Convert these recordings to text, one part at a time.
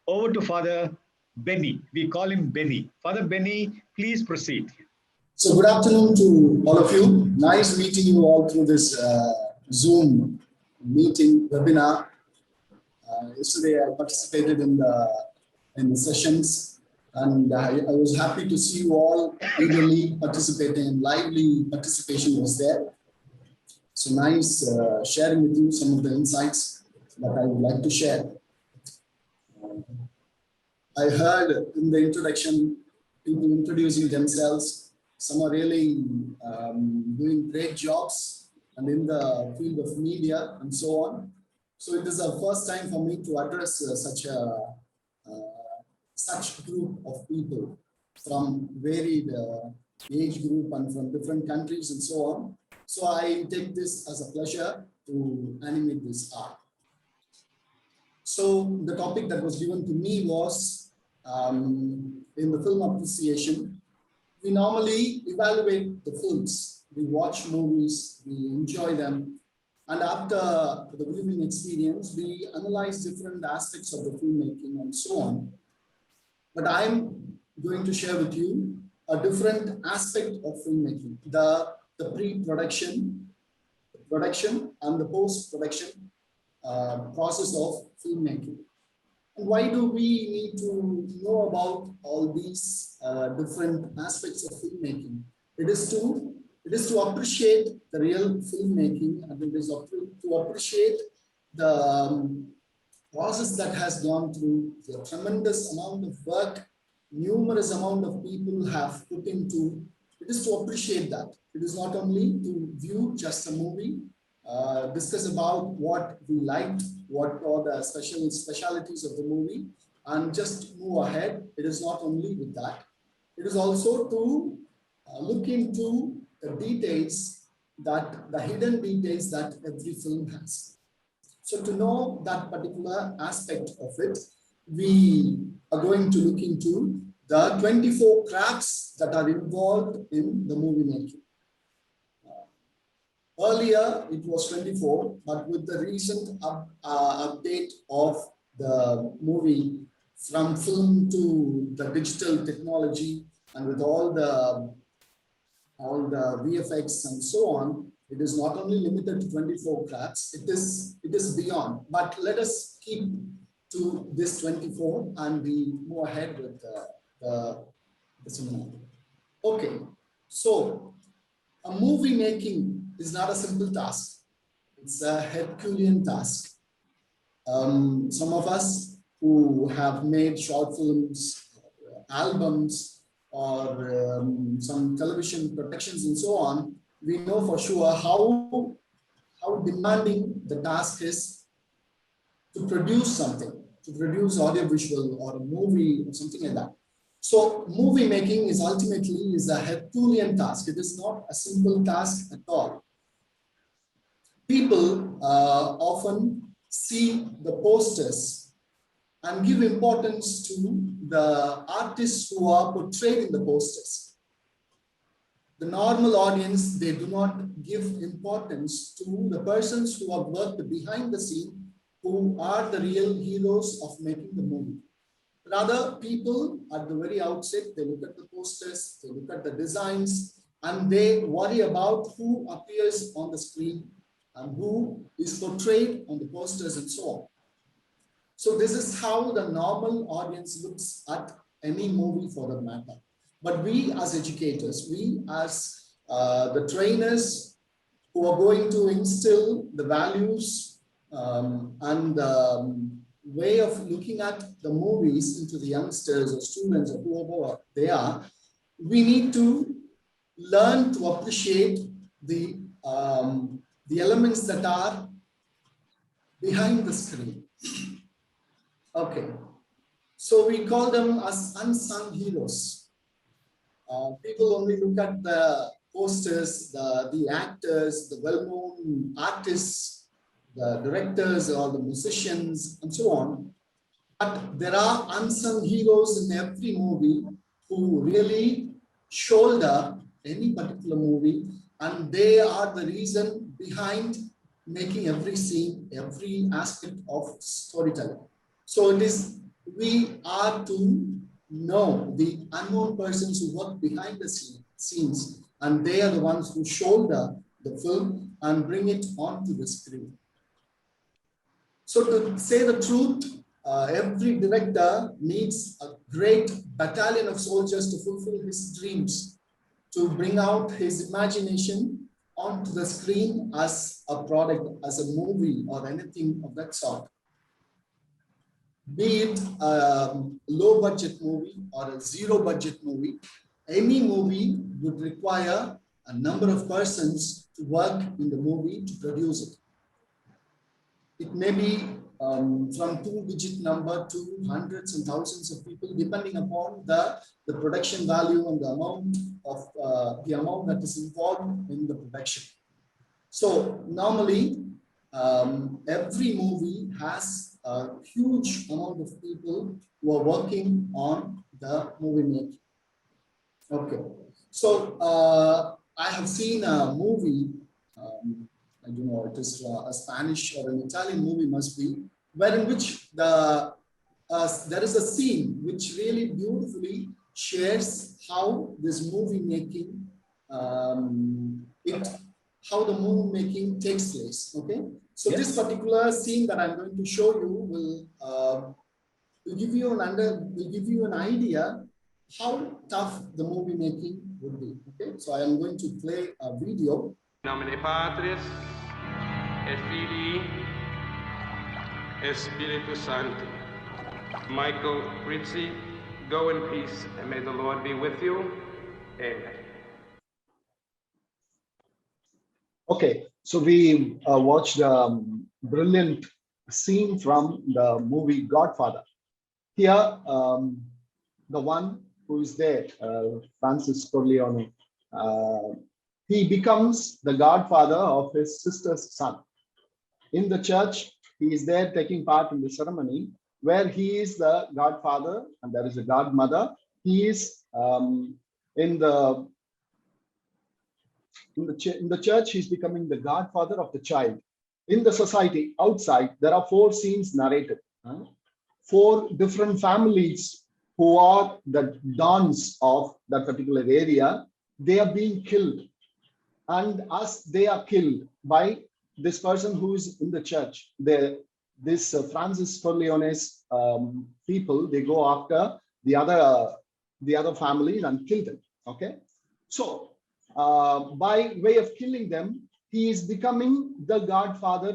over to Father Benny. We call him Benny. Father Benny, please proceed. So good afternoon to all of you. Nice meeting you all through this Zoom meeting webinar. Yesterday I participated in the sessions, and I was happy to see you all eagerly participating, and lively participation was there. So nice sharing with you some of the insights that I would like to share. I heard in the introduction people introducing themselves. Some are really doing great jobs and in the field of media and so on. So it is the first time for me to address such group of people from varied age group and from different countries and so on. So I take this as a pleasure to animate this art. So the topic that was given to me was in the film appreciation. We normally evaluate the films. We watch movies, we enjoy them. And after the viewing experience, we analyze different aspects of the filmmaking and so on. But I'm going to share with you a different aspect of filmmaking, the pre-production, production, and the post-production process of filmmaking. And why do we need to know about all these different aspects of filmmaking? It is to appreciate the real filmmaking, and it is to appreciate the process that has gone through, the tremendous amount of work, numerous amount of people have put into. It is to appreciate that. It is not only to view just a movie, discuss about what we liked, what are the specialities of the movie, and just move ahead. It is not only with that. It is also to look into the details, the hidden details that every film has. So to know that particular aspect of it, we are going to look into the 24 crafts that are involved in the movie making. Earlier, it was 24, but with the recent update of the movie from film to the digital technology, and with all the VFX and so on, it is not only limited to 24 crafts, it is beyond. But let us keep to this 24 and we move ahead with the seminar. Okay, so a movie making is not a simple task. It's a Herculean task. Some of us who have made short films, albums, or some television productions and so on, we know for sure how demanding the task is to produce something, to produce audiovisual or a movie or something like that. So movie making is ultimately a Herculean task. It is not a simple task at all. People often see the posters and give importance to the artists who are portrayed in the posters. The normal audience, they do not give importance to the persons who have worked behind the scene, who are the real heroes of making the movie. Rather, people at the very outset, they look at the posters, they look at the designs, and they worry about who appears on the screen and who is portrayed on the posters and so on. So this is how the normal audience looks at any movie for that matter. But we as educators, we as the trainers who are going to instill the values and the way of looking at the movies into the youngsters or students or whoever they are, we need to learn to appreciate the elements that are behind the screen. Okay, so we call them as unsung heroes. People only look at the posters, the actors, the well-known artists, the directors or the musicians and so on. But there are unsung heroes in every movie who really shoulder any particular movie, and they are the reason behind making every scene, every aspect of storytelling. So it we are to know the unknown persons who work behind the scenes, and they are the ones who shoulder the film and bring it onto the screen. So to say the truth, every director needs a great battalion of soldiers to fulfill his dreams, to bring out his imagination onto the screen as a product, as a movie or anything of that sort. Be it a low budget movie or a zero budget movie, any movie would require a number of persons to work in the movie to produce it. It may be from 2-digit number to hundreds and thousands of people, depending upon the production value and the amount that is involved in the production. So normally, every movie has a huge amount of people who are working on the movie making. Okay, so I have seen a movie. I don't know, it is a Spanish or an Italian movie must be, wherein which there is a scene which really beautifully shares how this movie making, how the movie making takes place. Okay, so yes, this particular scene that I'm going to show you will give you an idea how tough the movie making would be. Okay, so I am going to play a video. Nomine Patris, et Filii, et Spiritus Sancti. Michael Rizzi, go in peace, and may the Lord be with you. Amen. Okay, so we watched a brilliant scene from the movie Godfather. Here, the one who is there, Francis Corleone, he becomes the godfather of his sister's son. In the church, he is there taking part in the ceremony where he is the godfather and there is a godmother. He is in the church, he's becoming the godfather of the child. In the society outside, there are 4 scenes narrated. 4 different families who are the dons of that particular area. They are being killed. And as they are killed by this person who is in the church, this Francis Corleone's people, they go after the other families and kill them. Okay, so by way of killing them, he is becoming the godfather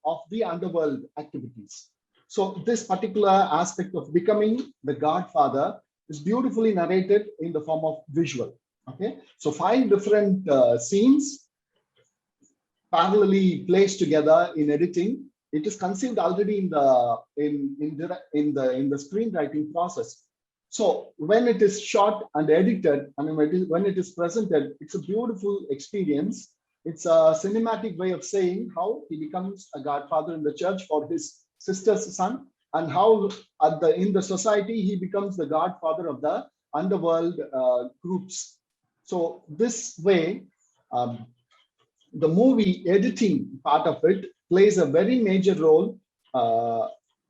of the underworld activities. So this particular aspect of becoming the godfather is beautifully narrated in the form of visual. Okay, so 5 different scenes parallelly placed together in editing. It is conceived already in the screenwriting process. So when it is shot and edited, and when it is presented, it's a beautiful experience. It's a cinematic way of saying how he becomes a godfather in the church for his sister's son, and how in the society he becomes the godfather of the underworld groups. So this way, the movie editing part of it plays a very major role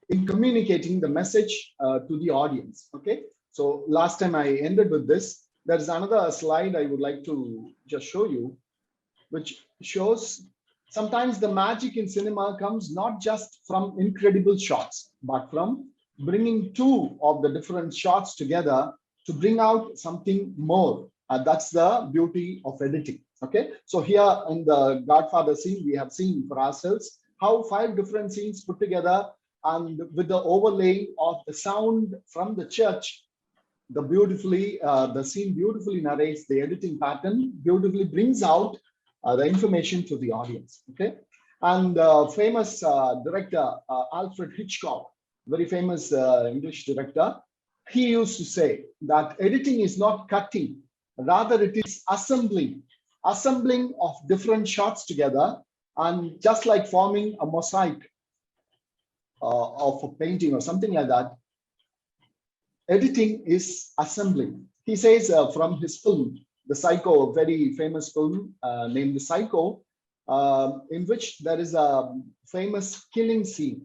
in communicating the message to the audience. Okay, so last time I ended with this. There's another slide I would like to just show you, which shows sometimes the magic in cinema comes not just from incredible shots, but from bringing 2 of the different shots together to bring out something more. That's the beauty of editing. Okay, so here in the Godfather scene, we have seen for ourselves how 5 different scenes put together, and with the overlay of the sound from the church, the scene beautifully narrates the editing pattern, beautifully brings out the information to the audience. Okay, and famous director Alfred Hitchcock, very famous English director, he used to say that editing is not cutting, rather it is assembling of different shots together, and just like forming a mosaic of a painting or something like that, editing is assembling. He says from his film, The Psycho, a very famous film named The Psycho, in which there is a famous killing scene.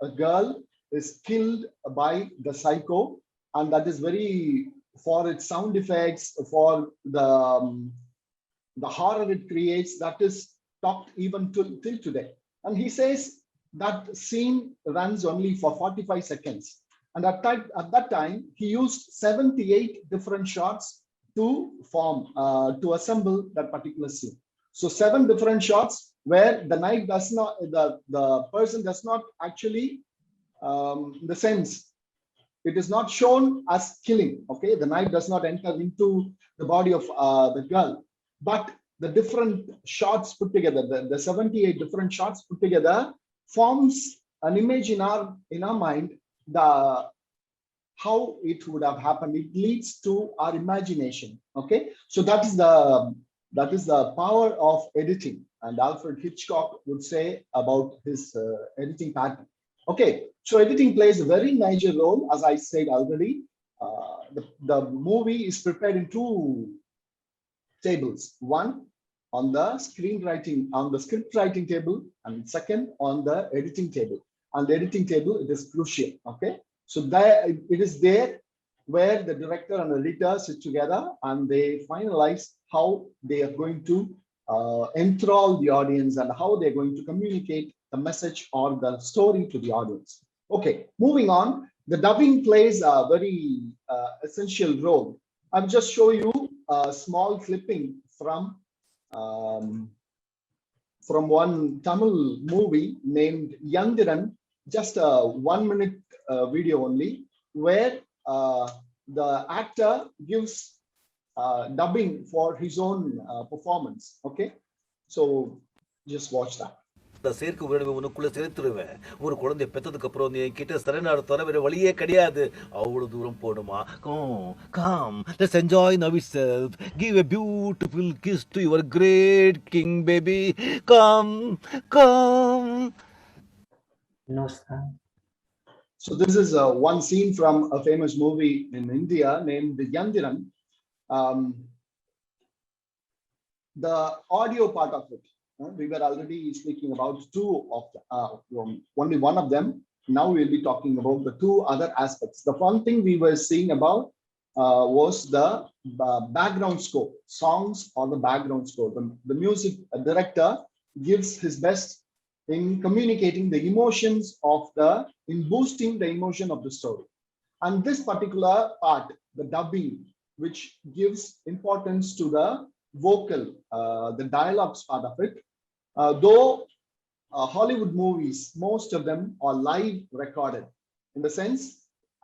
A girl is killed by the psycho, and that is very, for its sound effects, for the horror it creates, that is talked even till today. And he says that scene runs only for 45 seconds. And at that time, he used 78 different shots to form, to assemble that particular scene. So 7 different shots where the knife does not, the person does not actually, in the sense, it is not shown as killing, okay? The knife does not enter into the body of the girl, but the different shots put together, the 78 different shots put together forms an image in our mind, how it would have happened. It leads to our imagination, okay? So that is the power of editing, and Alfred Hitchcock would say about his editing pattern. Okay, so editing plays a very major role, as I said already. The movie is prepared in 2 tables. One on the screenwriting, on the script writing table, and second on the editing table. On the editing table, it is crucial. Okay, so there it is there where the director and editor sit together and they finalize how they are going to enthrall the audience and how they're going to communicate the message or the story to the audience. Okay, moving on, the dubbing plays a very essential role. I'll just show you a small clipping from one Tamil movie named Yandiran, just a 1-minute video only, where the actor gives dubbing for his own performance. Okay, so just watch that. சேர்க்க உடனே உனக்குள்ள சேர்த்துருவேன். ஒரு குழந்தை பெற்றதுக்கு அப்புறம் நீ கிட்ட சரணாடு தர வேற வழியே கிடையாது. அவ்வளவு தூரம் போடுமா. Come, let's enjoy ourselves. Give a beautiful kiss to your great king, baby. Come. No, sir. So this is one scene from a famous movie in India named Yandiran. The audio part of it, we were already speaking about 2 of only one of them. Now we'll be talking about the 2 other aspects. The one thing we were seeing about was the background score, songs or the background score. The music director gives his best in communicating the emotions in boosting the emotion of the story. And this particular part, the dubbing, which gives importance to the vocal, the dialogues part of it. Though Hollywood movies, most of them are live recorded. In the sense,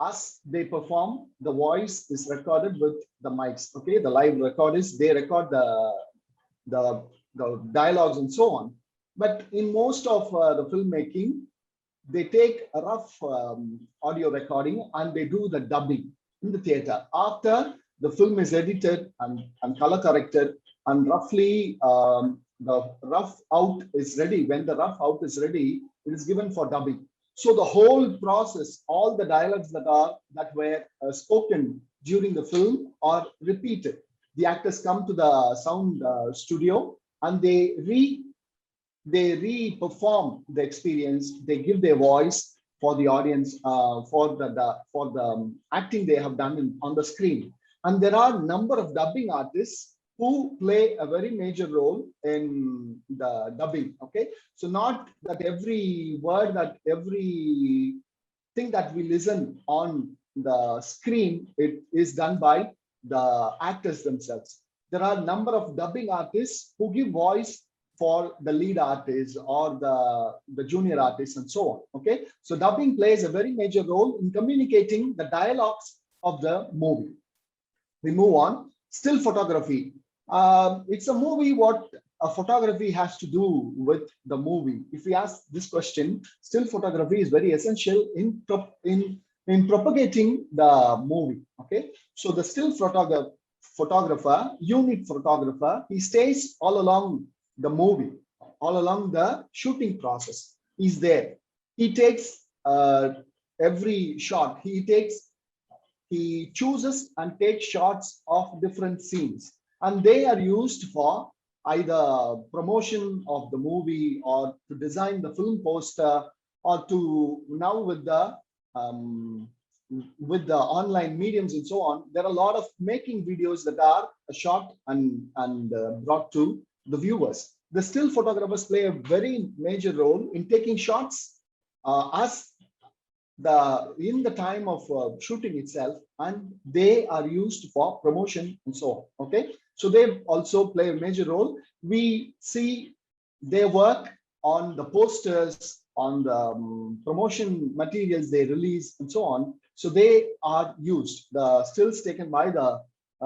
as they perform, the voice is recorded with the mics. Okay, the live recorders, they record the dialogues and so on. But in most of the filmmaking, they take a rough audio recording and they do the dubbing in the theater. After the film is edited and color corrected, and roughly the rough out is ready. When the rough out is ready, it is given for dubbing. So the whole process, all the dialogues that were spoken during the film are repeated. The actors come to the sound studio and they re-perform the experience. They give their voice for the audience, for the acting they have done on the screen. And there are a number of dubbing artists who play a very major role in the dubbing. Okay, so not that every word, that every thing that we listen on the screen, it is done by the actors themselves. There are a number of dubbing artists who give voice for the lead artists or the junior artists and so on. Okay, so dubbing plays a very major role in communicating the dialogues of the movie. We move on. Still photography. It's a movie. What a photography has to do with the movie? If we ask this question, still photography is very essential in propagating the movie. Okay, so the still photographer, unit photographer, he stays all along the movie, all along the shooting process. He's there. He takes every shot. He chooses and takes shots of different scenes, and they are used for either promotion of the movie or to design the film poster, or to now with the with the online mediums and so on, there are a lot of making videos that are shot and brought to the viewers. The still photographers play a very major role in taking shots as in the time of shooting itself, and they are used for promotion and so on. Okay, so they also play a major role. We see their work on the posters, on the promotion materials they release and so on. So they are used. The stills taken by the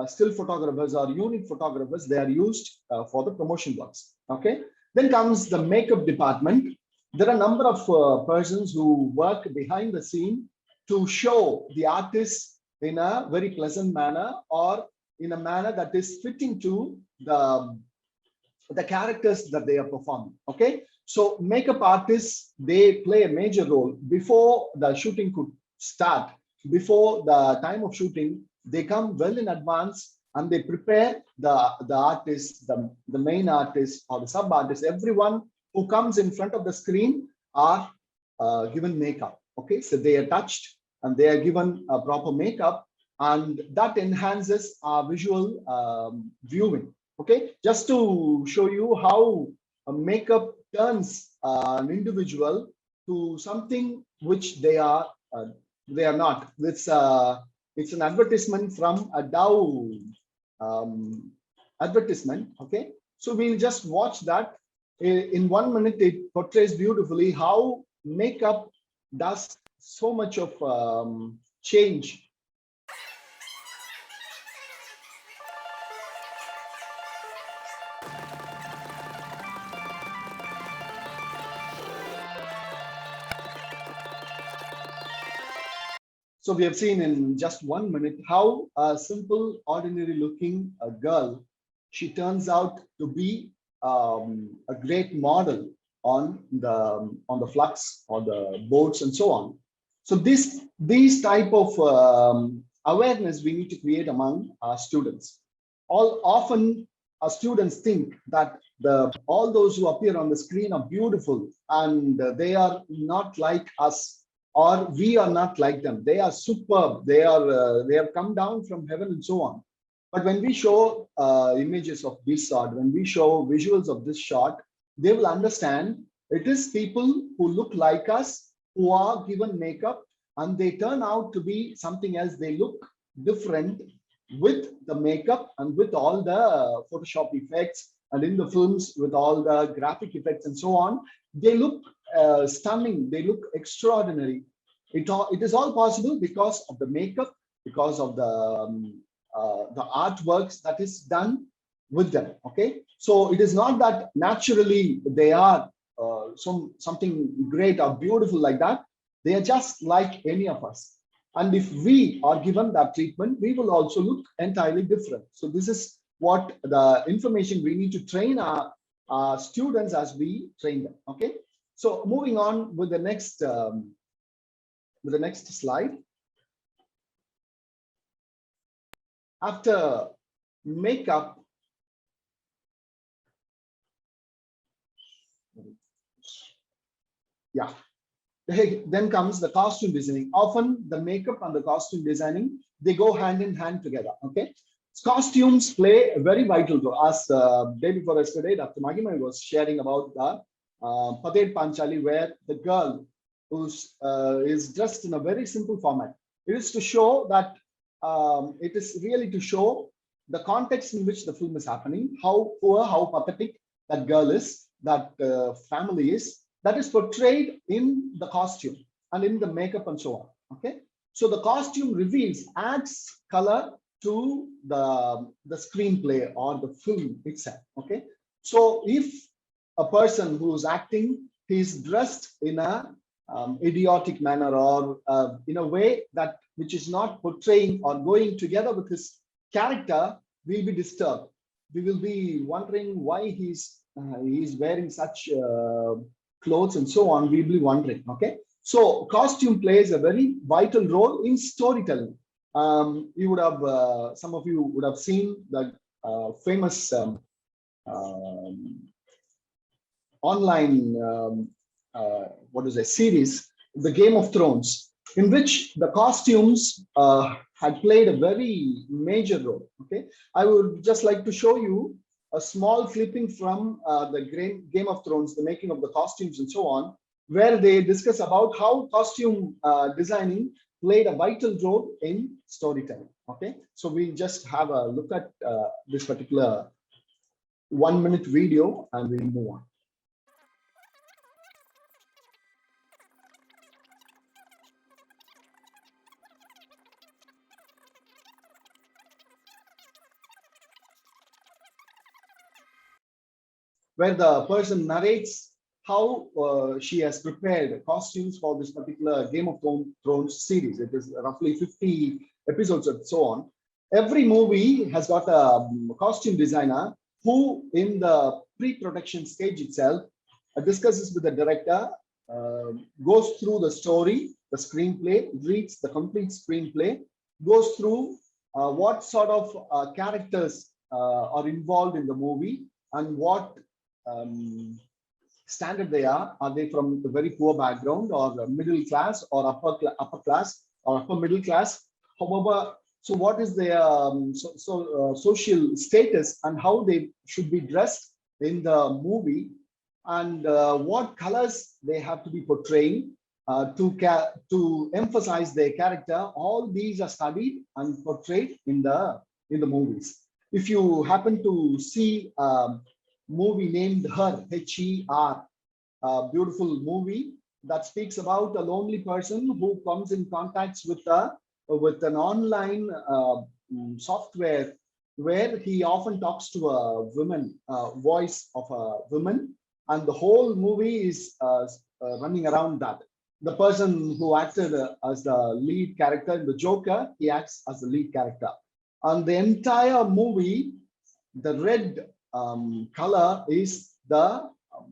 still photographers or unit photographers, they are used for the promotion works. Okay, then comes the makeup department. There are a number of persons who work behind the scene to show the artist in a very pleasant manner, or in a manner that is fitting to the characters that they are performing. Okay, so makeup artists, they play a major role before the shooting could start. Before the time of shooting, they come well in advance and they prepare the artist, the main artist or the sub artist. Everyone who comes in front of the screen are given makeup. Okay, so they are touched and they are given a proper makeup, and that enhances our visual viewing. Okay, just to show you how a makeup turns an individual to something which they are not. It's an advertisement from a Dow advertisement. Okay, so we'll just watch that. In 1 minute, it portrays beautifully how makeup does so much of change. So we have seen in just 1 minute how a simple, ordinary looking girl, she turns out to be a great model on the flux or the boards and so on. So these type of awareness we need to create among our students. Often our students think that all those who appear on the screen are beautiful and they are not like us, or we are not like them. They are superb. They have come down from heaven and so on. But when we show images of this sort, when we show visuals of this shot, they will understand it is people who look like us, who are given makeup, and they turn out to be something else. They look different with the makeup and with all the Photoshop effects, and in the films with all the graphic effects and so on. They look stunning. They look extraordinary. It is all possible because of the makeup, because of the artworks that is done with them. Okay, so it is not that naturally they are something great or beautiful like that. They are just like any of us, and if we are given that treatment, we will also look entirely different. So this is what the information we need to train our students as we train them. Okay, so moving on with the next slide. After makeup, then comes the costume designing. Often the makeup and the costume designing, they go hand in hand together. Okay, costumes play a very vital role. As day before yesterday, Dr. Mahima was sharing about the Pated Panchali, where the girl is dressed in a very simple format. It is to show that it is really to show the context in which the film is happening, how poor, how pathetic that girl is, that family is. That is portrayed in the costume and in the makeup and so on. Okay, so the costume reveals, adds color to the screenplay or the film itself. Okay, so if a person who is acting, he is dressed in a idiotic manner, or in a way that which is not portraying or going together with his character, we'll be disturbed. We will be wondering why he's wearing such clothes and so on. We'll be wondering. Okay, so costume plays a very vital role in storytelling. You would have some of you would have seen the famous online series, the Game of Thrones. in which the costumes had played a very major role. Okay, I would just like to show you a small clipping from the Game of Thrones, the making of the costumes and so on, where they discuss about how costume designing played a vital role in storytelling. Okay, so we just have a look at this particular 1-minute video and we'll move on. Where the person narrates how she has prepared costumes for this particular Game of Thrones series. It is roughly 50 episodes and so on. Every movie has got a costume designer who, in the pre-production stage itself, discusses with the director, goes through the story, the screenplay, reads the complete screenplay, goes through what sort of characters are involved in the movie and what standard they are. Are they from a very poor background or middle class or upper class or upper middle class? However, so what is their social status and how they should be dressed in the movie, and what colors they have to be portraying to emphasize their character. All these are studied and portrayed in the movies. If you happen to see movie named Her, H-E-R, a beautiful movie that speaks about a lonely person who comes in contact with an online software where he often talks to a woman, voice of a woman, and the whole movie is running around that. The person who acted as the lead character in the Joker, he acts as the lead character. And the entire movie, the red color is the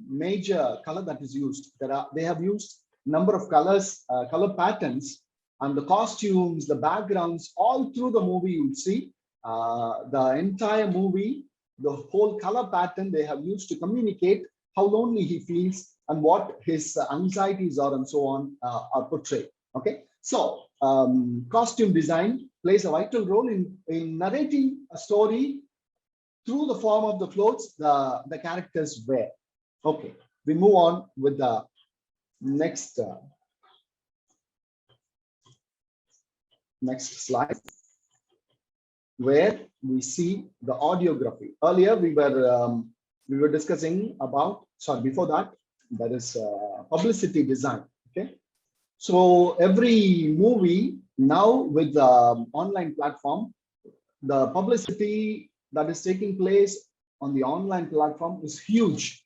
major color that is used. They have used number of colors, color patterns, and the costumes, the backgrounds, all through the movie. You'll see the entire movie, the whole color pattern they have used to communicate how lonely he feels and what his anxieties are and so on are portrayed. Okay, so costume design plays a vital role in narrating a story through the form of the clothes the characters wear. Okay, we move on with the next slide, where we see the audiography. Earlier we were discussing about, sorry, before that, there is publicity design. Okay, so every movie now with the online platform, the publicity that is taking place on the online platform is huge.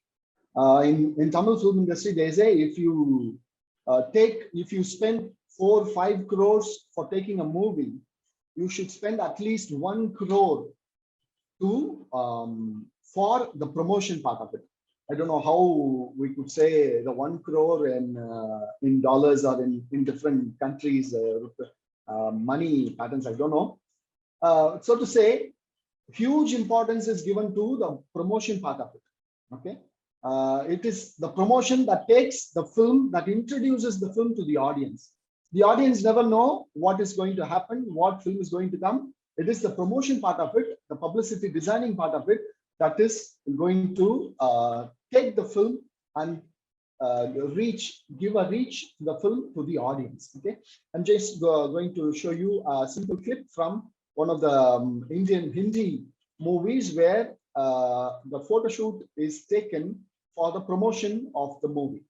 In Tamil film industry, they say if you spend 4 or 5 crores for taking a movie, you should spend at least 1 crore to for the promotion part of it. I don't know how we could say the 1 crore in dollars or in different countries money patterns. I don't know. So to say, huge importance is given to the promotion part of it. Okay, it is the promotion that takes the film, that introduces the film to the audience. The audience never know what is going to happen, what film is going to come. It is the promotion part of it, the publicity designing part of it, that is going to take the film and give a reach to the film to the audience. Okay, I'm just going to show you a simple clip from one of the Indian Hindi movies where the photo shoot is taken for the promotion of the movie.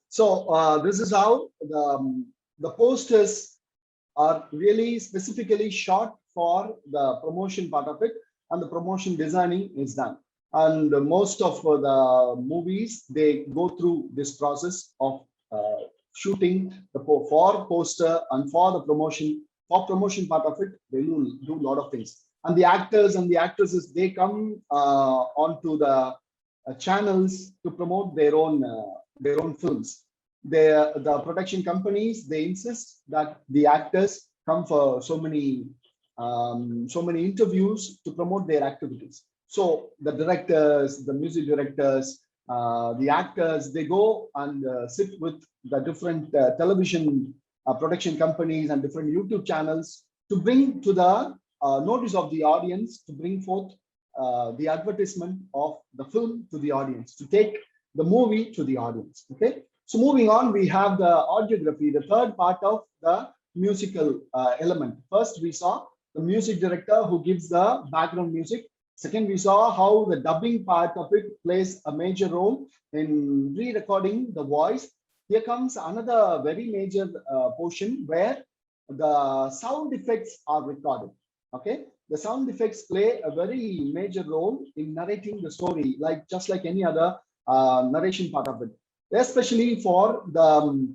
So this is how the posters are really specifically shot for the promotion part of it, and the promotion designing is done. And most of the movies, they go through this process of shooting for poster and for the promotion. For promotion part of it, they will do a lot of things. and the actors and the actresses, they come onto the channels to promote their own films. The production companies, they insist that the actors come for so many interviews to promote their activities. So the directors, the music directors, the actors, they go and sit with the different television production companies and different YouTube channels to bring to the notice of the audience, to bring forth the advertisement of the film to the audience, to take the movie to the audience. Okay, so moving on, we have the audiography, the third part of the musical element. First, we saw the music director who gives the background music. Second, we saw how the dubbing part of it plays a major role in re-recording the voice. Here comes another very major portion where the sound effects are recorded. Okay, the sound effects play a very major role in narrating the story, just like any other narration part of it, especially for the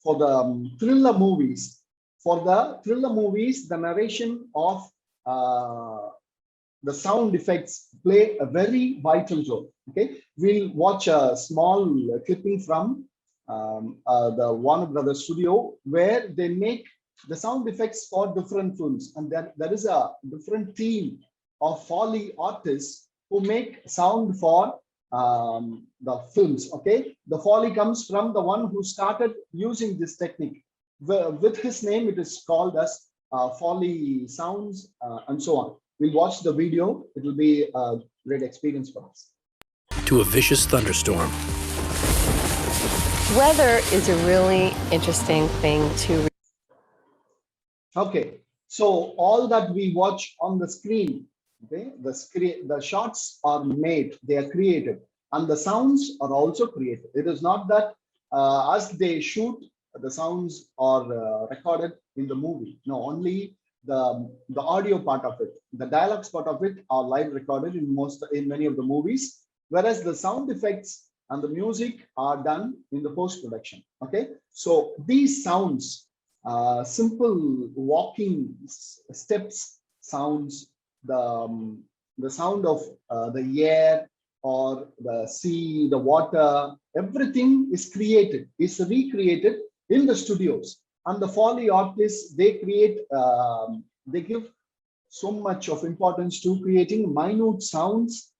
for the thriller movies. For the thriller movies, the narration of the sound effects play a very vital role. Okay, we'll watch a small clipping from the Warner Brothers studio where they make the sound effects for different films, and there is a different team of Foley artists who make sound for the films. Okay, the Foley comes from the one who started using this technique. With his name, it is called as Foley sounds and so on. We'll watch the video. It will be a great experience for us. To a vicious thunderstorm. Weather is a really interesting thing to. Okay, so all that we watch on the screen, okay, the shots are made, they are created, and the sounds are also created. It is not that as they shoot, the sounds are recorded in the movie. No, only the audio part of it, the dialogues part of it are live recorded in many of the movies, whereas the sound effects and the music are done in the post-production. Okay, so these sounds, simple walking steps sounds, the sound of the air or the sea, the water, everything is recreated in the studios. And the Foley artists, they give so much of importance to creating minute sounds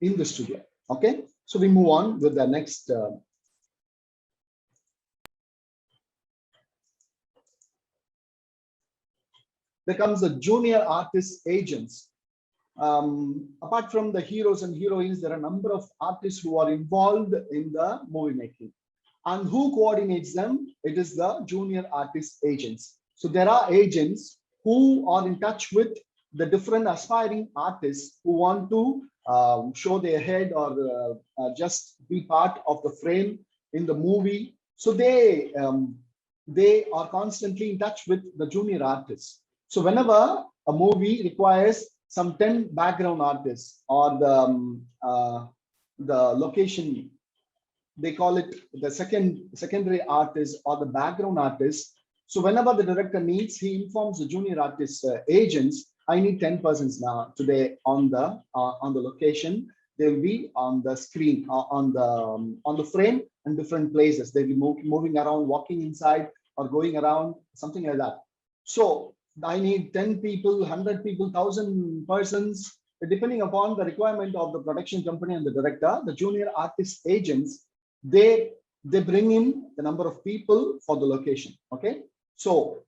in the studio. Okay, so we move on with the next. There comes the junior artist agents. Apart from the heroes and heroines, there are a number of artists who are involved in the movie making. And who coordinates them? It is the junior artist agents. So there are agents who are in touch with the different aspiring artists who want to show their head or just be part of the frame in the movie. So they are constantly in touch with the junior artists. So whenever a movie requires some 10 background artists or the location, they call it the secondary artist or the background artist. So whenever the director needs, he informs the junior artist agents, I need 10 persons now today on the location. They will be on the screen, on the frame and different places. They'll be moving around, walking inside or going around, something like that. So I need 10 people, 100 people, 1,000 persons, depending upon the requirement of the production company and the director. The junior artist agents, they bring in the number of people for the location. Okay, so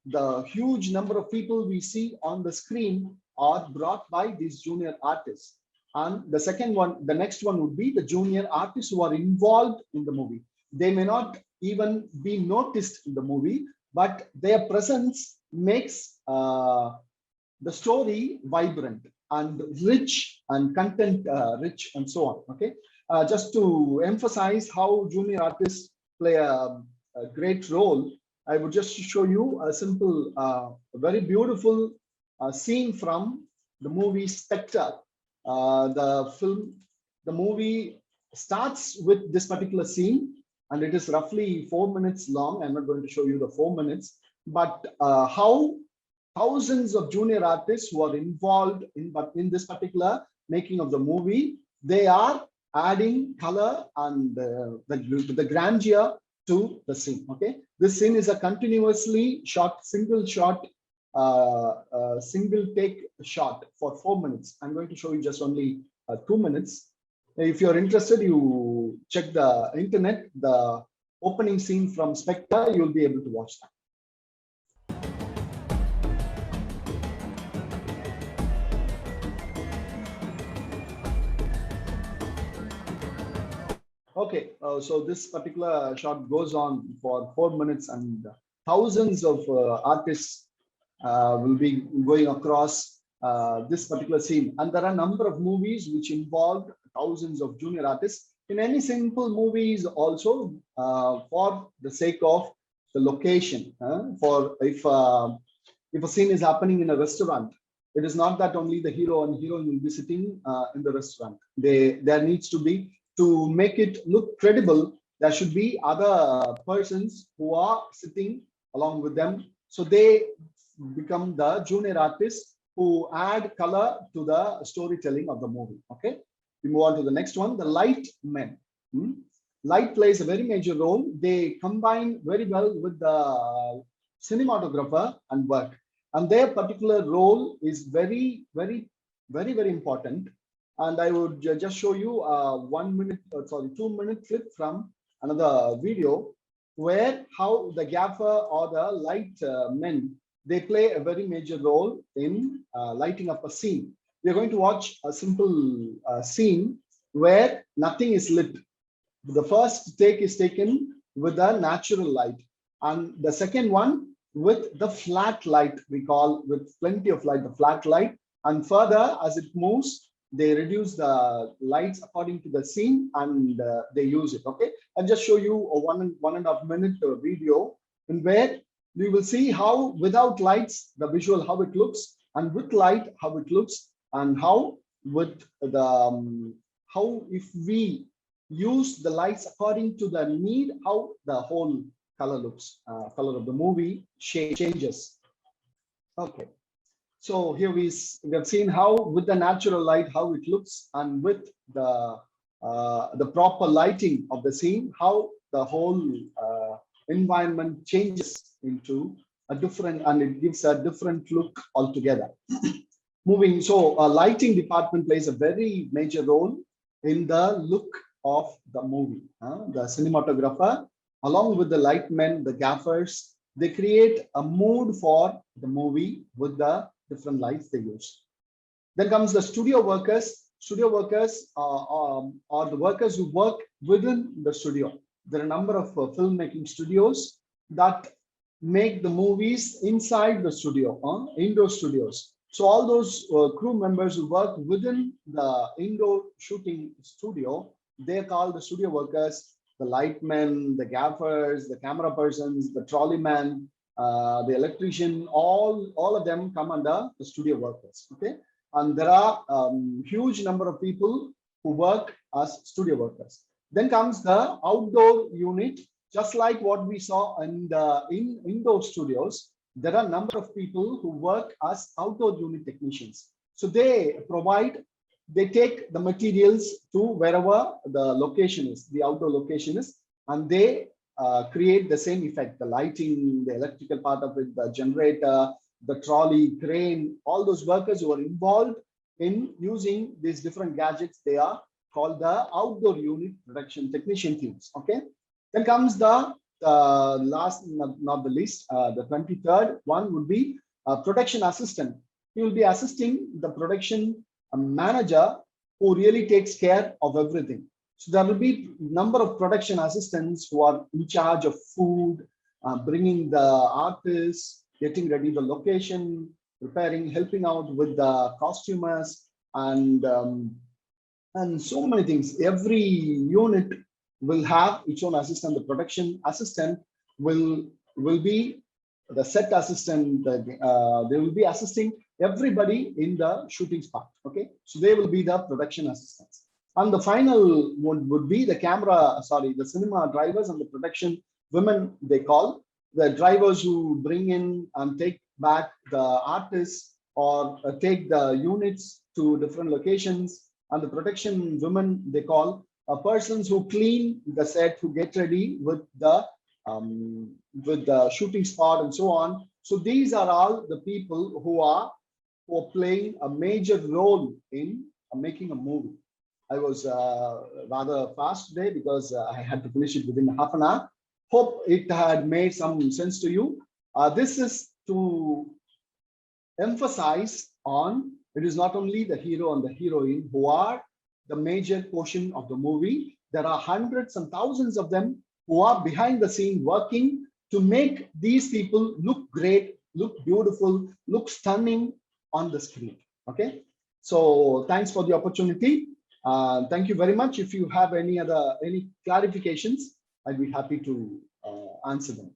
the huge number of people we see on the screen are brought by these junior artists. And the next one would be the junior artists who are involved in the movie. They may not even be noticed in the movie, but their presence makes the story vibrant and rich and content rich and so on. Okay, just to emphasize how junior artists play a great role, I would just show you a simple, very beautiful scene from the movie Spectre. The movie starts with this particular scene, and it is roughly 4 minutes long. I'm not going to show you the 4 minutes, but how thousands of junior artists who are involved in this particular making of the movie. They are adding color and the grandeur to the scene. Okay, this scene is a continuously shot, single take shot for 4 minutes. I'm going to show you just only 2 minutes. If you're interested, you check the internet, the opening scene from Spectre, you'll be able to watch that. Okay, so this particular shot goes on for 4 minutes, and thousands of artists will be going across this particular scene. And there are a number of movies which involved thousands of junior artists. In any simple movies also, for the sake of the location, for if a scene is happening in a restaurant, it is not that only the hero and heroine will be sitting in the restaurant. There needs to be, to make it look credible, there should be other persons who are sitting along with them. So they become the junior artists who add color to the storytelling of the movie. Okay, we move on to the next one, the light men. Light plays a very major role. They combine very well with the cinematographer and work. And their particular role is very important. And I would just show you a 2-minute clip from another video where how the gaffer or the light men, they play a very major role in lighting up a scene. We're going to watch a simple scene where nothing is lit. The first take is taken with a natural light, and the second one with the flat light, we call, with plenty of light, the flat light. And further, as it moves, they reduce the lights according to the scene, and they use it. Okay, I'll just show you a 1.5 minute video in where we will see how without lights the visual, how it looks, and with light how it looks, and how with the how if we use the lights according to the need, how the whole color looks, color of the movie changes. Okay. So here we have seen how with the natural light, how it looks, and with the proper lighting of the scene, how the whole environment changes into a different, and it gives a different look altogether. Moving, so a lighting department plays a very major role in the look of the movie. The cinematographer, along with the light men, the gaffers, they create a mood for the movie with the different lights they use. Then comes the studio workers. Studio workers are the workers who work within the studio. There are a number of filmmaking studios that make the movies inside the studio, indoor studios. So all those crew members who work within the indoor shooting studio, they're called the studio workers. The light men, the gaffers, the camera persons, the trolley man, the electrician, all of them come under the studio workers. Okay, and there are huge number of people who work as studio workers. Then comes the outdoor unit. Just like what we saw in the indoor studios, there are a number of people who work as outdoor unit technicians. So they take the materials to wherever the location is, the outdoor location is, and they create the same effect, the lighting, the electrical part of it, the generator, the trolley, crane, all those workers who are involved in using these different gadgets, they are called the outdoor unit production technician teams. Okay, then comes the last, not the least, the 23rd one would be a production assistant. He will be assisting the production manager who really takes care of everything. So there will be a number of production assistants who are in charge of food, bringing the artists, getting ready the location, preparing, helping out with the costumers, and so many things. Every unit will have its own assistant. The production assistant will be the set assistant. They will be assisting everybody in the shooting spot. Okay, so they will be the production assistants. And the final one would be the the cinema drivers and the production women, they call the drivers who bring in and take back the artists or take the units to different locations, and the protection women, they call persons who clean the set, who get ready with the shooting spot and so on. So these are all the people who are playing a major role in making a movie. I was rather fast today because I had to finish it within half an hour. Hope it had made some sense to you. This is to emphasize on, it is not only the hero and the heroine who are the major portion of the movie. There are hundreds and thousands of them who are behind the scene working to make these people look great, look beautiful, look stunning on the screen. Okay, so thanks for the opportunity. Thank you very much. If you have any clarifications, I'd be happy to answer them.